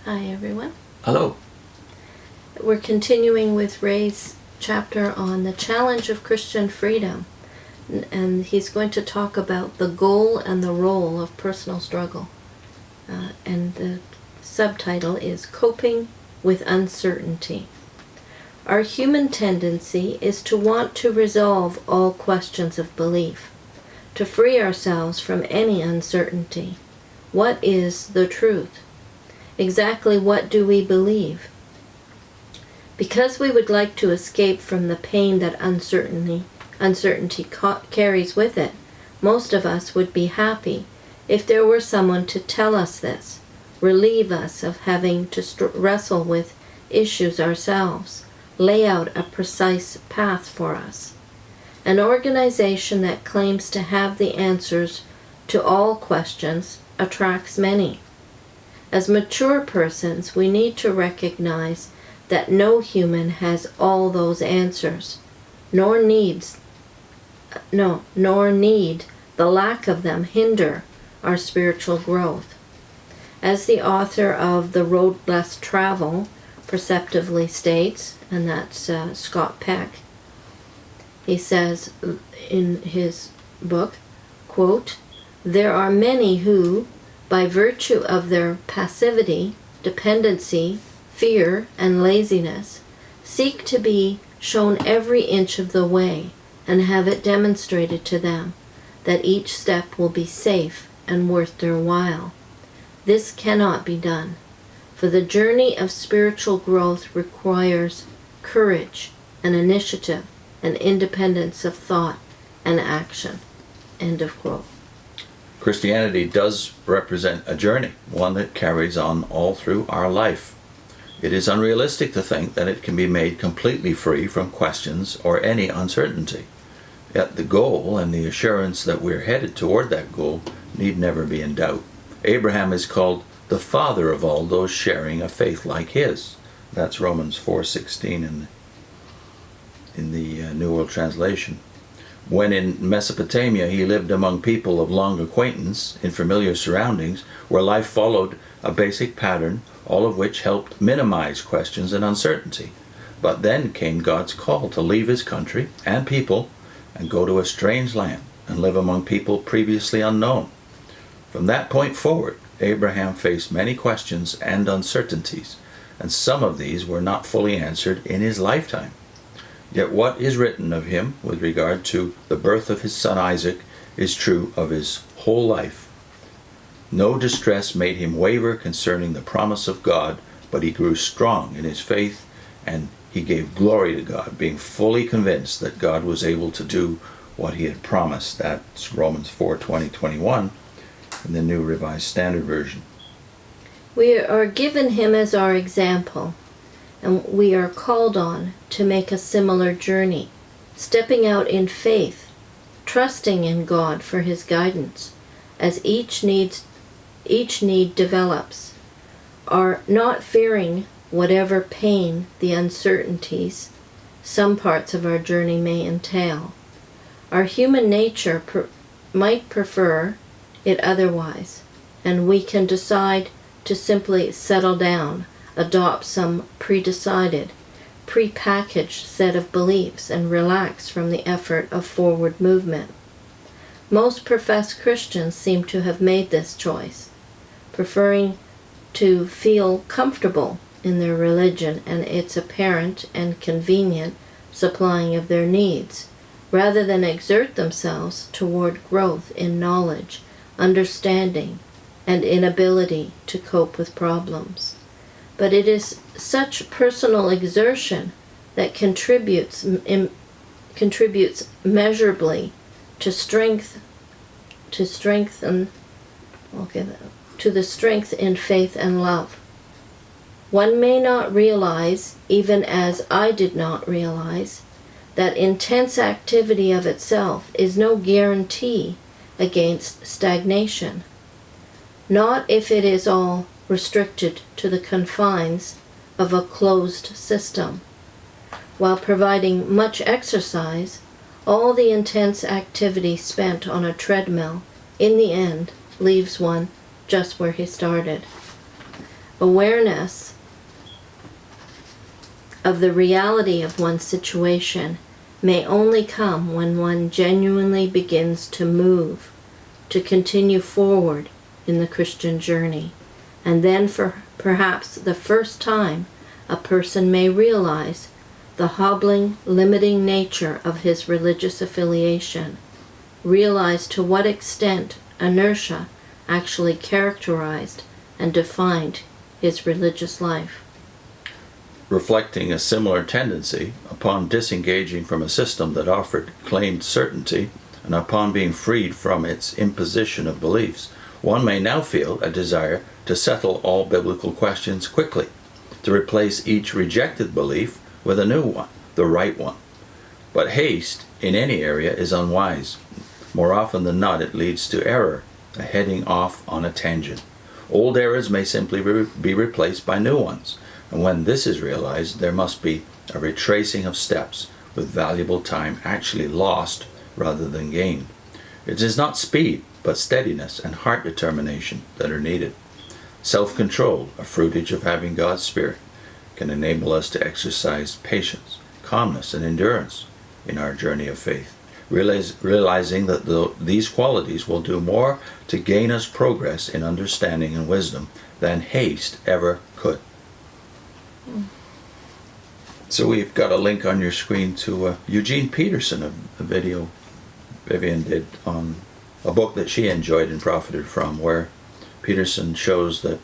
Hi, everyone. Hello. We're continuing with Ray's chapter on the challenge of Christian freedom, and he's going to talk about the goal and the role of personal struggle. And the subtitle is Coping with Uncertainty. Our human tendency is to want to resolve all questions of belief, to free ourselves from any uncertainty. What is the truth? Exactly what do we believe? Because we would like to escape from the pain that uncertainty carries with it, most of us would be happy if there were someone to tell us this, relieve us of having to wrestle with issues ourselves, lay out a precise path for us. An organization that claims to have the answers to all questions attracts many. As mature persons, we need to recognize that no human has all those answers, nor need the lack of them hinder our spiritual growth. As the author of The Road Less Traveled perceptively states, and that's Scott Peck, he says in his book, quote, "There are many who, by virtue of their passivity, dependency, fear, and laziness, seek to be shown every inch of the way and have it demonstrated to them that each step will be safe and worth their while. This cannot be done, for the journey of spiritual growth requires courage and initiative and independence of thought and action." End of quote. Christianity does represent a journey, one that carries on all through our life. It is unrealistic to think that it can be made completely free from questions or any uncertainty. Yet the goal and the assurance that we're headed toward that goal need never be in doubt. Abraham is called the father of all those sharing a faith like his. That's Romans 4:16 in the New World Translation. When in Mesopotamia he lived among people of long acquaintance in familiar surroundings where life followed a basic pattern, all of which helped minimize questions and uncertainty. But then came God's call to leave his country and people and go to a strange land and live among people previously unknown. From that point forward, Abraham faced many questions and uncertainties, and some of these were not fully answered in his lifetime. Yet what is written of him with regard to the birth of his son Isaac is true of his whole life. No distress made him waver concerning the promise of God, but he grew strong in his faith, and he gave glory to God, being fully convinced that God was able to do what he had promised. That's Romans 4:20-21 in the New Revised Standard Version. We are given him as our example, and we are called on to make a similar journey, stepping out in faith, trusting in God for his guidance as each need develops, are not fearing whatever pain the uncertainties some parts of our journey may entail. Our human nature might prefer it otherwise, and we can decide to simply settle down, adopt some predecided, prepackaged set of beliefs, and relax from the effort of forward movement. Most professed Christians seem to have made this choice, preferring to feel comfortable in their religion and its apparent and convenient supplying of their needs, rather than exert themselves toward growth in knowledge, understanding, and inability to cope with problems. But it is such personal exertion that contributes measurably to the strength in faith and love. One may not realize, even as I did not realize, that intense activity of itself is no guarantee against stagnation. Not if it is all restricted to the confines of a closed system. While providing much exercise, all the intense activity spent on a treadmill, in the end, leaves one just where he started. awareness of the reality of one's situation may only come when one genuinely begins to move, to continue forward in the Christian journey. And then for perhaps the first time, a person may realize the hobbling, limiting nature of his religious affiliation, realize to what extent inertia actually characterized and defined his religious life. Reflecting a similar tendency, upon disengaging from a system that offered claimed certainty, and upon being freed from its imposition of beliefs, one may now feel a desire to settle all biblical questions quickly, to replace each rejected belief with a new one, the right one. But haste in any area is unwise. More often than not, it leads to error, a heading off on a tangent. Old errors may simply be replaced by new ones, and when this is realized, there must be a retracing of steps with valuable time actually lost rather than gained. It is not speed, but steadiness and heart determination that are needed. Self-control, a fruitage of having God's Spirit, can enable us to exercise patience, calmness, and endurance in our journey of faith, realizing that these qualities will do more to gain us progress in understanding and wisdom than haste ever could. So we've got a link on your screen to Eugene Peterson, a video Vivian did on a book that she enjoyed and profited from, where Peterson shows that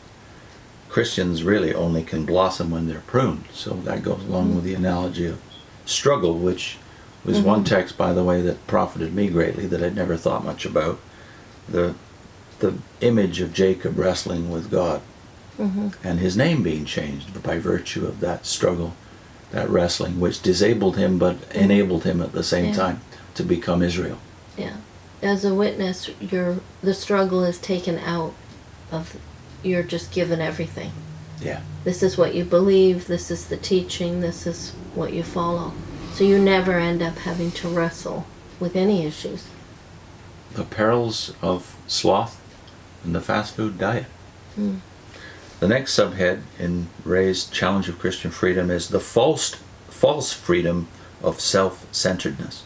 Christians really only can blossom when they're pruned. So that goes along with the analogy of struggle, which was one text, by the way, that profited me greatly, that I'd never thought much about. The image of Jacob wrestling with God, and his name being changed by virtue of that struggle, that wrestling, which disabled him but enabled him at the same time to become Israel. Yeah. As a witness, the struggle is taken out of, you're just given everything. Yeah. This is what you believe, this is the teaching, this is what you follow. So you never end up having to wrestle with any issues. The perils of sloth and the fast food diet. The next subhead in Ray's Challenge of Christian Freedom is the false freedom of self-centeredness.